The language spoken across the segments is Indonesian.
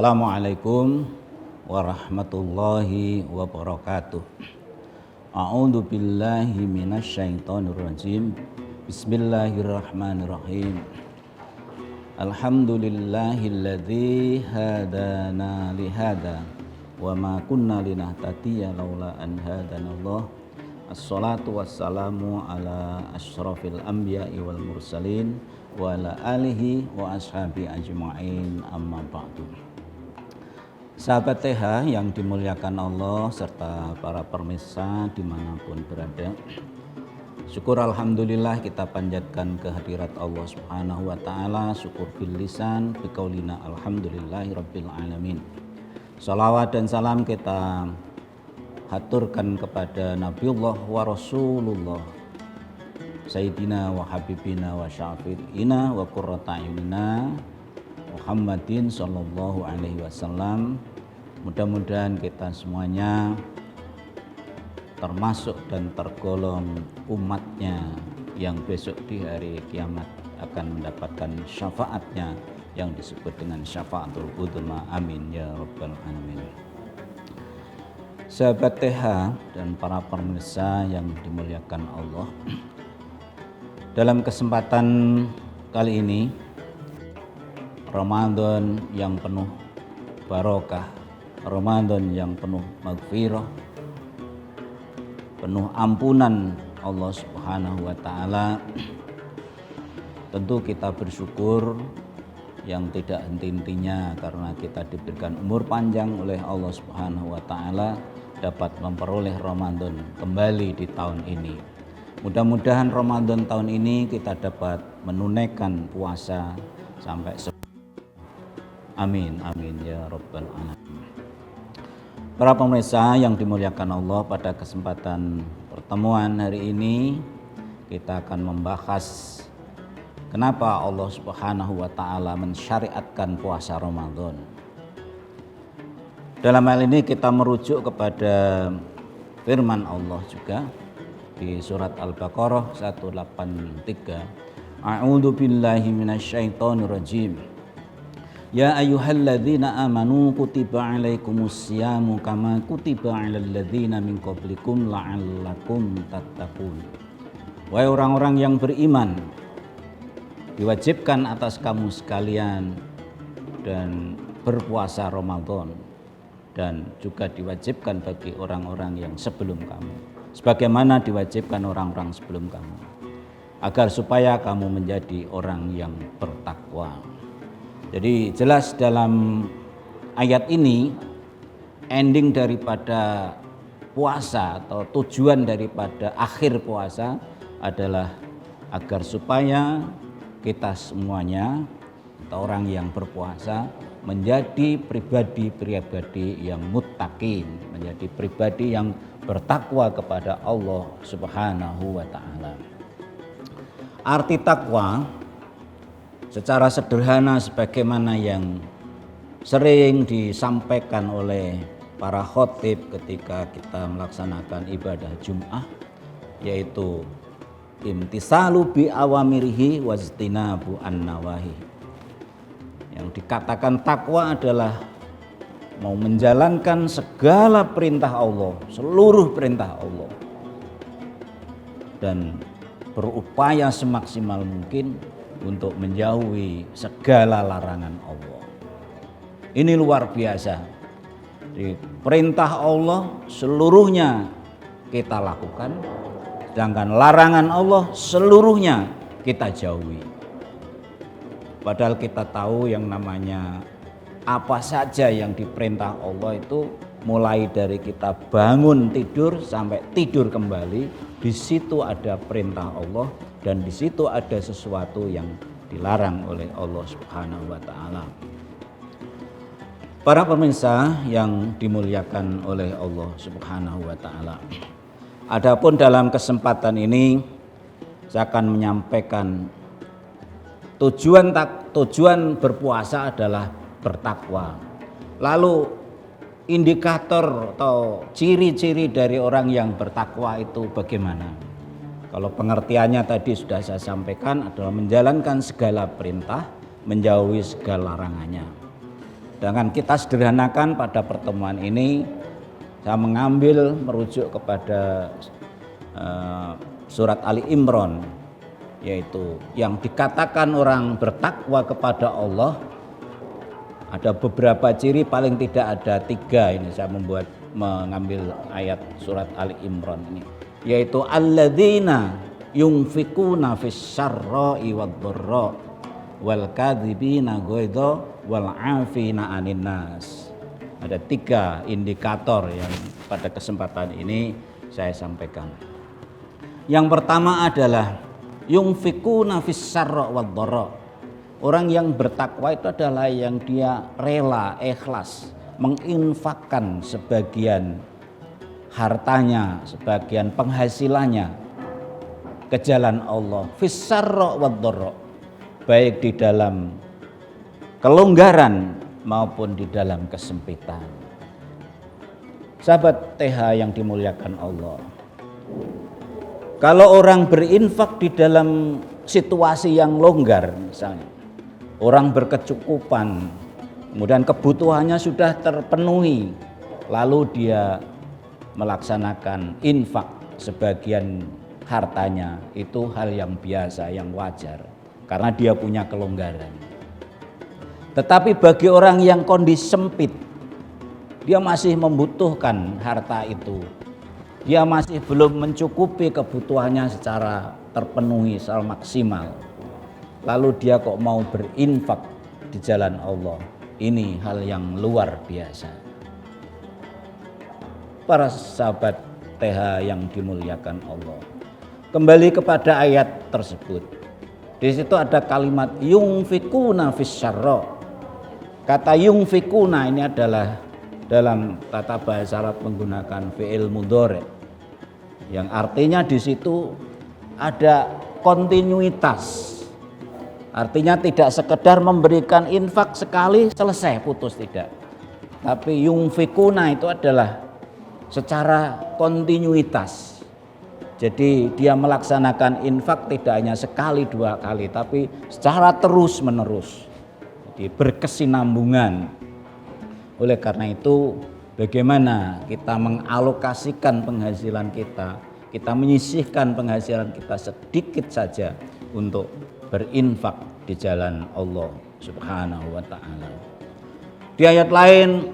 Assalamualaikum warahmatullahi wabarakatuh. A'udzu billahi minasyaitonir rajim. Bismillahirrahmanirrahim. Alhamdulillahilladzi hadana li hada wa ma kunna linahtadiya laula an hadanallah. Assalatu wassalamu ala asyrafil anbiya'i wal mursalin wa ala alihi wa ashabi ajma'in, amma ba'du. Sahabat TH yang dimuliakan Allah serta para pemirsa dimanapun berada, syukur alhamdulillah kita panjatkan kehadirat Allah subhanahu wa ta'ala. Syukur bil lisan biqaulina alhamdulillahi rabbil alamin. Salawat dan salam kita haturkan kepada Nabiullah wa Rasulullah Sayyidina wa Habibina wa Syafi'ina wa Qurrata A'yunina Muhammadin sallallahu alaihi wasallam. Mudah-mudahan kita semuanya termasuk dan tergolong umatnya yang besok di hari kiamat akan mendapatkan syafaatnya yang disebut dengan syafaatul uzma. Amin ya rabbal alamin. Sahabat TH dan para pemirsa yang dimuliakan Allah, dalam kesempatan kali ini Ramadan yang penuh barokah, Ramadan yang penuh maghfirah, penuh ampunan Allah subhanahu wa ta'ala. Tentu kita bersyukur yang tidak henti-hentinya karena kita diberikan umur panjang oleh Allah subhanahu wa ta'ala dapat memperoleh Ramadan kembali di tahun ini. Mudah-mudahan Ramadan tahun ini kita dapat menunaikan puasa sampai amin, amin ya rabbal alamin. Para pemirsa yang dimuliakan Allah, pada kesempatan pertemuan hari ini kita akan membahas kenapa Allah subhanahu wa ta'ala mensyariatkan puasa Ramadan. Dalam hal ini kita merujuk kepada firman Allah juga di surat Al-Baqarah 183. A'udzu billahi minasyaitonir rajim. Ya ayyuhalladzina amanu kutiba alaikumusyamu kama kutiba alal ladzina min qablikum la'allakum tattaqun. Wahai orang-orang yang beriman, diwajibkan atas kamu sekalian dan berpuasa Ramadan, dan juga diwajibkan bagi orang-orang yang sebelum kamu, sebagaimana diwajibkan orang-orang sebelum kamu, agar supaya kamu menjadi orang yang bertakwa. Jadi jelas dalam ayat ini ending daripada puasa atau tujuan daripada akhir puasa adalah agar supaya kita semuanya atau orang yang berpuasa menjadi pribadi-pribadi yang muttaqin, menjadi pribadi yang bertakwa kepada Allah subhanahu wa ta'ala. Arti takwa secara sederhana sebagaimana yang sering disampaikan oleh para khotib ketika kita melaksanakan ibadah Jum'ah, yaitu imtisalu bi awamirihi wajtinabu an-nawahi. Yang dikatakan takwa adalah mau menjalankan segala perintah Allah, seluruh perintah Allah, dan berupaya semaksimal mungkin untuk menjauhi segala larangan Allah. Ini luar biasa. Di perintah Allah seluruhnya kita lakukan, sedangkan larangan Allah seluruhnya kita jauhi. Padahal kita tahu yang namanya apa saja yang diperintah Allah itu mulai dari kita bangun tidur sampai tidur kembali, di situ ada perintah Allah dan di situ ada sesuatu yang dilarang oleh Allah subhanahu wa ta'ala. Para pemirsa yang dimuliakan oleh Allah subhanahu wa ta'ala, adapun dalam kesempatan ini saya akan menyampaikan tujuan berpuasa adalah bertakwa. Lalu indikator atau ciri-ciri dari orang yang bertakwa itu bagaimana? Kalau pengertiannya tadi sudah saya sampaikan, adalah menjalankan segala perintah, menjauhi segala larangannya. Dengan kita sederhanakan pada pertemuan ini, saya mengambil merujuk kepada surat Ali Imran, yaitu yang dikatakan orang bertakwa kepada Allah ada beberapa ciri, paling tidak ada 3. Ini saya mengambil ayat surat Ali Imran ini, yaitu alladzina yunfikuna fis syarra'i wad-dharra wal kadzibina ghaidha wal 'afina 'anil nas. Ada 3 indikator yang pada kesempatan ini saya sampaikan. Yang pertama adalah yunfikuna fis syarra wad-dharra. Orang yang bertakwa itu adalah yang dia rela, ikhlas menginfakkan sebagian hartanya, sebagian penghasilannya ke jalan Allah, fis syarra wad-dharra, baik di dalam kelonggaran maupun di dalam kesempitan. Sahabat TH yang dimuliakan Allah, kalau orang berinfak di dalam situasi yang longgar, misalnya orang berkecukupan, kemudian kebutuhannya sudah terpenuhi, lalu dia melaksanakan infak sebagian hartanya, itu hal yang biasa, yang wajar, karena dia punya kelonggaran. Tetapi bagi orang yang kondisi sempit, dia masih membutuhkan harta itu, dia masih belum mencukupi kebutuhannya secara terpenuhi, secara maksimal, lalu dia kok mau berinfak di jalan Allah, ini hal yang luar biasa. Para sahabat TH yang dimuliakan Allah, kembali kepada ayat tersebut. Di situ ada kalimat yunfikuna fis syarra. Kata yunfikuna ini adalah dalam tata bahasa Arab menggunakan fi'il mudhari, yang artinya di situ ada kontinuitas. Artinya tidak sekedar memberikan infak sekali selesai putus, tidak. Tapi yunfikuna itu adalah secara kontinuitas. Jadi dia melaksanakan infak tidak hanya sekali 2 kali, tapi secara terus menerus. Jadi berkesinambungan. Oleh karena itu, bagaimana kita mengalokasikan penghasilan kita, kita menyisihkan penghasilan kita sedikit saja untuk berinfak di jalan Allah Subhanahu wa ta'ala. Di ayat lain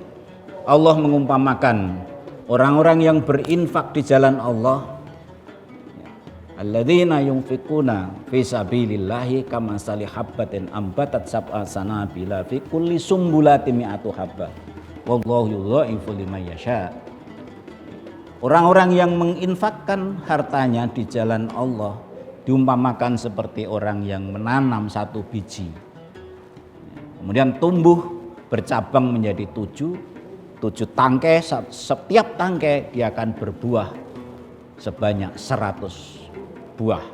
Allah mengumpamakan orang-orang yang berinfak di jalan Allah, alladzina yunfikuna fi sabilillahi kamasali habbatin ambatat sab'a sanabila fi kulli sumbulatin mi'atu habbah wallahu yudha'ifu liman yasha. Orang-orang yang menginfakkan hartanya di jalan Allah diumpamakan seperti orang yang menanam 1 biji, kemudian tumbuh bercabang menjadi 7 tangkai. Setiap tangkai dia akan berbuah sebanyak 100 buah.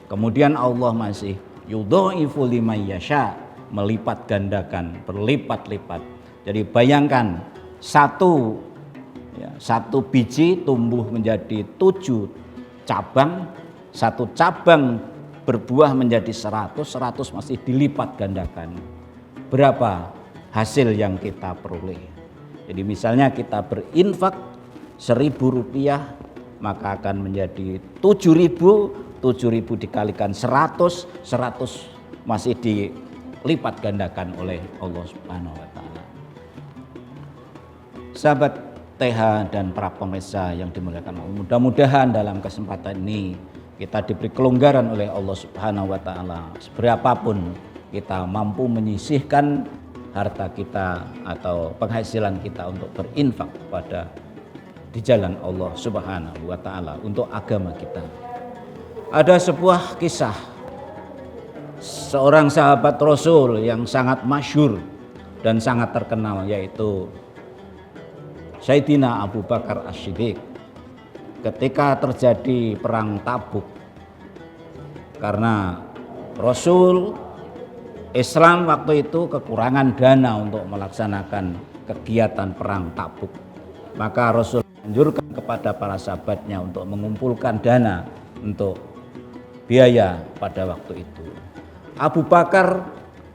Kemudian Allah masih yudha'ifu liman yasha, melipat gandakan, berlipat-lipat. Jadi bayangkan satu biji tumbuh menjadi 7 cabang, 1 cabang berbuah menjadi 100 masih dilipat gandakan. Berapa hasil yang kita peroleh? Jadi misalnya kita berinfak 1.000 rupiah, maka akan menjadi 7.000 dikalikan 100 masih dilipat gandakan oleh Allah Subhanahu wa ta'ala. Sahabat TH dan para pemirsa yang dimuliakan Allah, mudah-mudahan dalam kesempatan ini kita diberi kelonggaran oleh Allah Subhanahu wa ta'ala. Seberapapun kita mampu menyisihkan harta kita atau penghasilan kita untuk berinfak pada di jalan Allah Subhanahu wa ta'ala untuk agama kita. Ada sebuah kisah seorang sahabat Rasul yang sangat masyhur dan sangat terkenal, yaitu Sayyidina Abu Bakar As-Siddiq. Ketika terjadi perang Tabuk, karena Rasul Islam waktu itu kekurangan dana untuk melaksanakan kegiatan perang Tabuk, maka Rasul menganjurkan kepada para sahabatnya untuk mengumpulkan dana untuk biaya pada waktu itu. Abu Bakar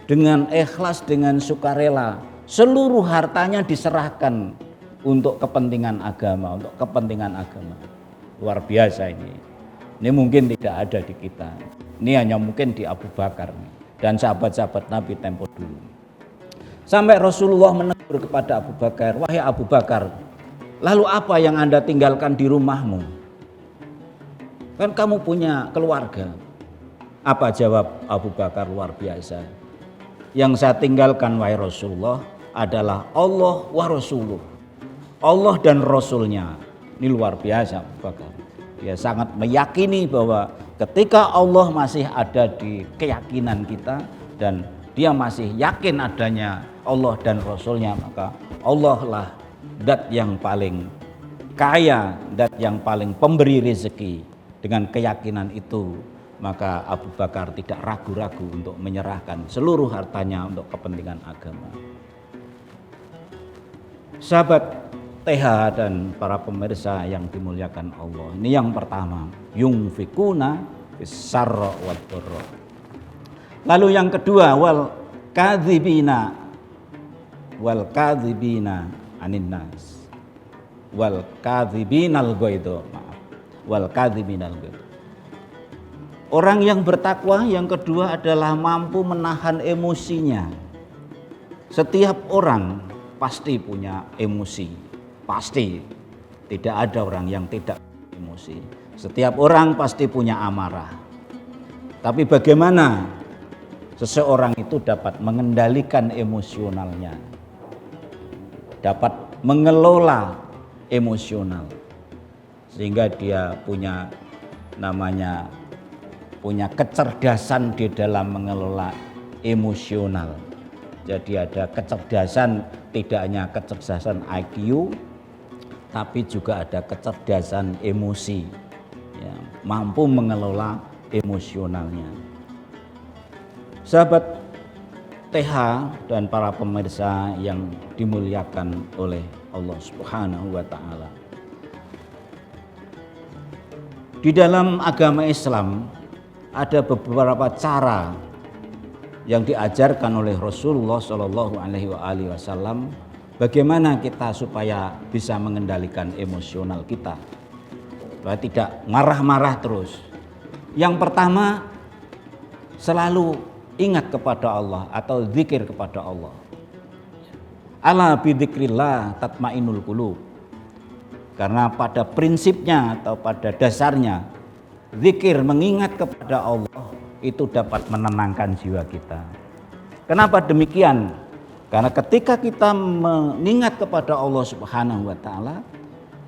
dengan ikhlas, dengan sukarela seluruh hartanya diserahkan untuk kepentingan agama, untuk kepentingan agama. Luar biasa ini. Ini mungkin tidak ada di kita. Ini hanya mungkin di Abu Bakar dan sahabat-sahabat Nabi tempo dulu. Sampai Rasulullah menegur kepada Abu Bakar, wahai Abu Bakar, lalu apa yang Anda tinggalkan di rumahmu? Kan kamu punya keluarga. Apa jawab Abu Bakar luar biasa? Yang saya tinggalkan wahai Rasulullah adalah Allah wa Rasuluh. Allah dan Rasulnya. Ini luar biasa Abu Bakar. Dia sangat meyakini bahwa ketika Allah masih ada di keyakinan kita dan dia masih yakin adanya Allah dan Rasulnya, maka Allah lah zat yang paling kaya, zat yang paling pemberi rezeki. Dengan keyakinan itu, maka Abu Bakar tidak ragu-ragu untuk menyerahkan seluruh hartanya untuk kepentingan agama. Sahabat TH dan para pemirsa yang dimuliakan Allah, ini yang pertama, yungfikuna fis-sarra wad dharra. Lalu yang kedua, wal kadzibina anin nas, wal kadzibinal ghaidha, wal kadzibinal ghaidha. Orang yang bertakwa yang kedua adalah mampu menahan emosinya. Setiap orang pasti punya emosi, pasti. Tidak ada orang yang tidak emosi. Setiap orang pasti punya amarah. Tapi bagaimana seseorang itu dapat mengendalikan emosionalnya, dapat mengelola emosional, sehingga dia punya kecerdasan di dalam mengelola emosional. Jadi ada kecerdasan, tidak hanya kecerdasan IQ, tapi juga ada kecerdasan emosi, ya, mampu mengelola emosionalnya. Sahabat TH dan para pemirsa yang dimuliakan oleh Allah Subhanahu wa taala. Di dalam agama Islam ada beberapa cara yang diajarkan oleh Rasulullah Shallallahu Alaihi Wasallam bagaimana kita supaya bisa mengendalikan emosional kita, supaya tidak marah-marah terus. Yang pertama, selalu ingat kepada Allah atau zikir kepada Allah. Ala bidzikrillah tatmainul qulub. Karena pada prinsipnya atau pada dasarnya zikir, mengingat kepada Allah itu dapat menenangkan jiwa kita. Kenapa demikian? Karena ketika kita mengingat kepada Allah Subhanahu wa taala,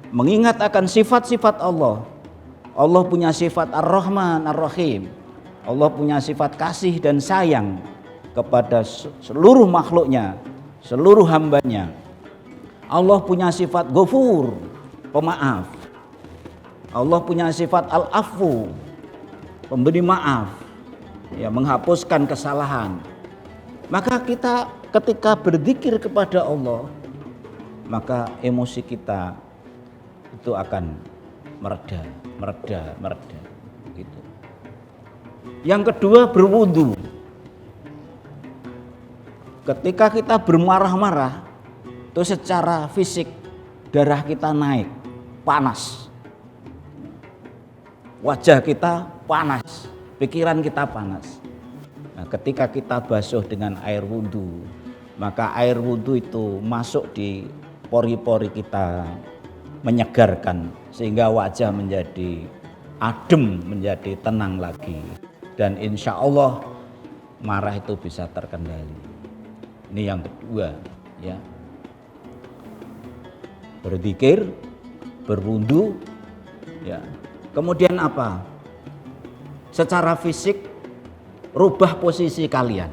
mengingat akan sifat-sifat Allah. Allah punya sifat Ar-Rahman Ar-Rahim. Allah punya sifat kasih dan sayang kepada seluruh makhluknya, seluruh hambanya. Allah punya sifat Ghafur, pemaaf. Allah punya sifat Al-Afu, pemberi maaf, ya, menghapuskan kesalahan. Maka kita ketika berzikir kepada Allah, maka emosi kita itu akan mereda gitu. Yang kedua, berwudu. Ketika kita bermarah-marah, itu secara fisik darah kita naik, panas. Wajah kita panas, pikiran kita panas. Nah, ketika kita basuh dengan air wudu, maka air wudu itu masuk di pori-pori kita, menyegarkan sehingga wajah menjadi adem, menjadi tenang lagi, dan insya Allah marah itu bisa terkendali. Ini yang kedua, ya. Berzikir, berwudu, ya. Kemudian apa? Secara fisik rubah posisi kalian.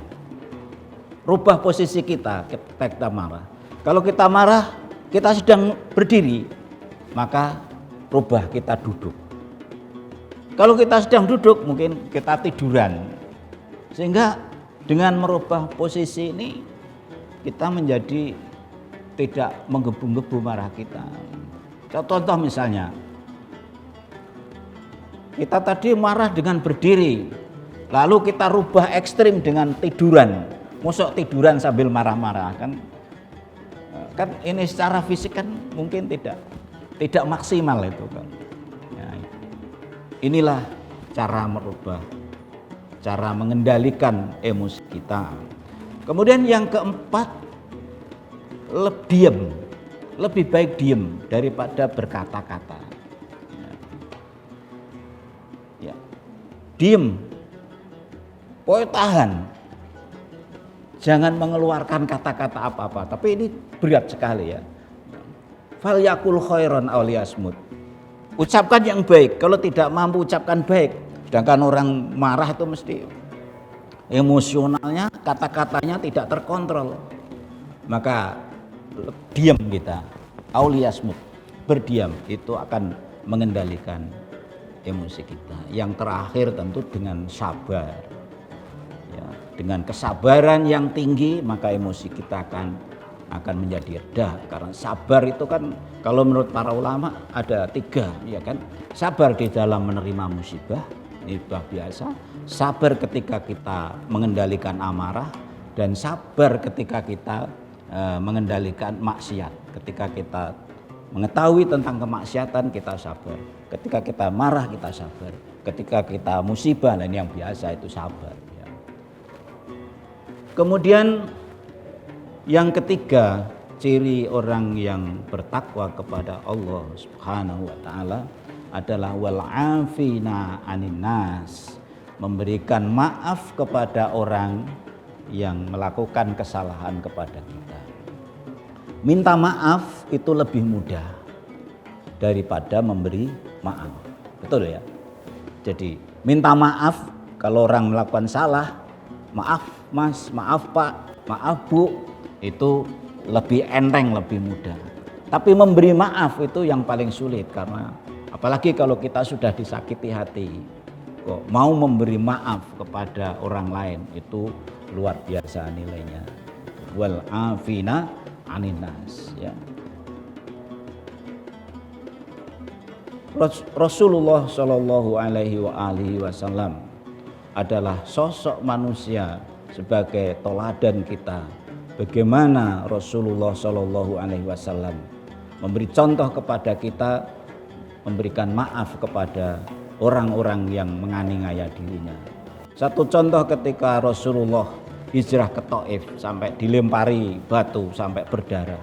Rubah posisi kita ketika kita marah. Kalau kita marah, kita sedang berdiri, maka rubah kita duduk. Kalau kita sedang duduk, mungkin kita tiduran. Sehingga dengan merubah posisi ini, kita menjadi tidak menggebu-gebu marah kita. Contoh misalnya, kita tadi marah dengan berdiri, lalu kita rubah ekstrim dengan tiduran. Mosok tiduran sambil marah-marah, kan kan ini secara fisik kan mungkin tidak maksimal itu kan. Ya, inilah cara merubah, cara mengendalikan emosi kita. Kemudian yang keempat, diam. Lebih baik diam daripada berkata-kata. Ya. Diam. Pokoknya tahan. Jangan mengeluarkan kata-kata apa-apa. Tapi ini berat sekali ya. Falyakul khairan aw liyasmut. Ucapkan yang baik. Kalau tidak mampu ucapkan baik. Sedangkan orang marah itu mesti emosionalnya, kata-katanya tidak terkontrol. Maka diam kita. Aw liyasmut. Berdiam itu akan mengendalikan emosi kita. Yang terakhir tentu dengan sabar. Ya, dengan kesabaran yang tinggi maka emosi kita akan menjadi reda. Karena sabar itu kan kalau menurut para ulama ada 3, ya kan? Sabar di dalam menerima musibah, musibah biasa. Sabar ketika kita mengendalikan amarah, dan sabar ketika kita mengendalikan maksiat. Ketika kita mengetahui tentang kemaksiatan kita sabar. Ketika kita marah kita sabar. Ketika kita musibah, dan yang biasa itu sabar. Ya. Kemudian yang ketiga, ciri orang yang bertakwa kepada Allah Subhanahu wa taala adalah wal afina 'anin nas, memberikan maaf kepada orang yang melakukan kesalahan kepada kita. Minta maaf itu lebih mudah daripada memberi maaf. Betul ya? Jadi minta maaf kalau orang melakukan salah, maaf Mas, maaf Pak, maaf Bu, itu lebih enteng, lebih mudah. Tapi memberi maaf itu yang paling sulit, karena apalagi kalau kita sudah disakiti hati, kok mau memberi maaf kepada orang lain, itu luar biasa nilainya. Wal afina 'anin nas, ya. Rasulullah Shallallahu Alaihi Wasallam adalah sosok manusia sebagai teladan kita. Bagaimana Rasulullah Shallallahu Alaihi Wasallam memberi contoh kepada kita, memberikan maaf kepada orang-orang yang menganiaya dirinya. Satu contoh ketika Rasulullah hijrah ke Taif sampai dilempari batu sampai berdarah.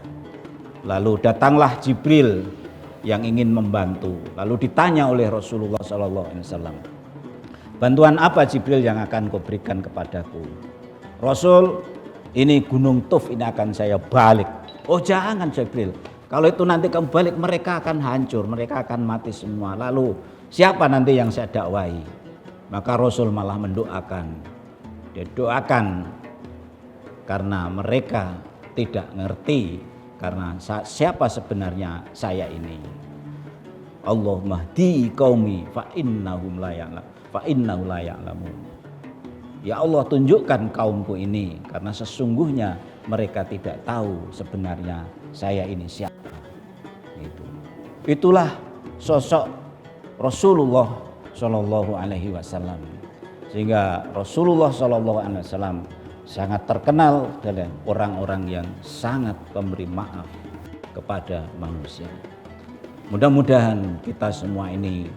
Lalu datanglah Jibril yang ingin membantu. Lalu ditanya oleh Rasulullah SAW, bantuan apa Jibril yang akan kau berikan kepadaku? Rasul, ini gunung Tuf ini akan saya balik. Oh jangan Jibril, kalau itu nanti kamu balik mereka akan hancur, mereka akan mati semua. Lalu siapa nanti yang saya dakwai? Maka Rasul malah mendoakan. Dia doakan karena mereka tidak ngerti karena siapa sebenarnya saya ini. Allahumma hdi qaumi fa innahu la ya'lamun. Ya Allah, tunjukkan kaumku ini karena sesungguhnya mereka tidak tahu sebenarnya saya ini siapa. Itulah sosok Rasulullah Shallallahu Alaihi Wasallam. Sehingga Rasulullah Shallallahu Alaihi Wasallam sangat terkenal dari orang-orang yang sangat pemberi maaf kepada manusia. Mudah-mudahan kita semua ini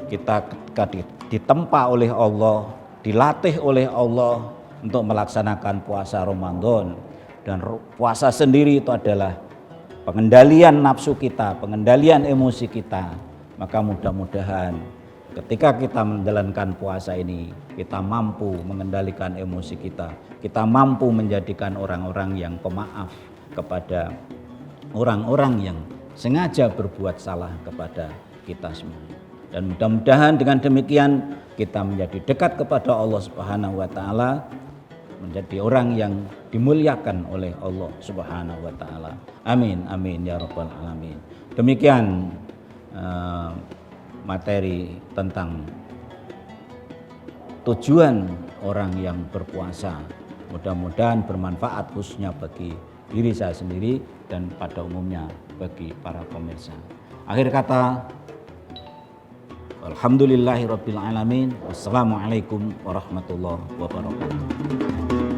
kita ditempa oleh Allah, dilatih oleh Allah untuk melaksanakan puasa Ramadan. Dan puasa sendiri itu adalah pengendalian nafsu kita, pengendalian emosi kita. Maka mudah-mudahan ketika kita menjalankan puasa ini, kita mampu mengendalikan emosi kita. Kita mampu menjadikan orang-orang yang pemaaf kepada orang-orang yang sengaja berbuat salah kepada kita semua. Dan mudah-mudahan dengan demikian kita menjadi dekat kepada Allah Subhanahu wa taala, menjadi orang yang dimuliakan oleh Allah Subhanahu wa taala. Amin amin ya rabbal alamin. Demikian materi tentang tujuan orang yang berpuasa. Mudah-mudahan bermanfaat khususnya bagi diri saya sendiri dan pada umumnya bagi para pemirsa. Akhir kata, alhamdulillahirabbil alamin. Wassalamualaikum warahmatullahi wabarakatuh.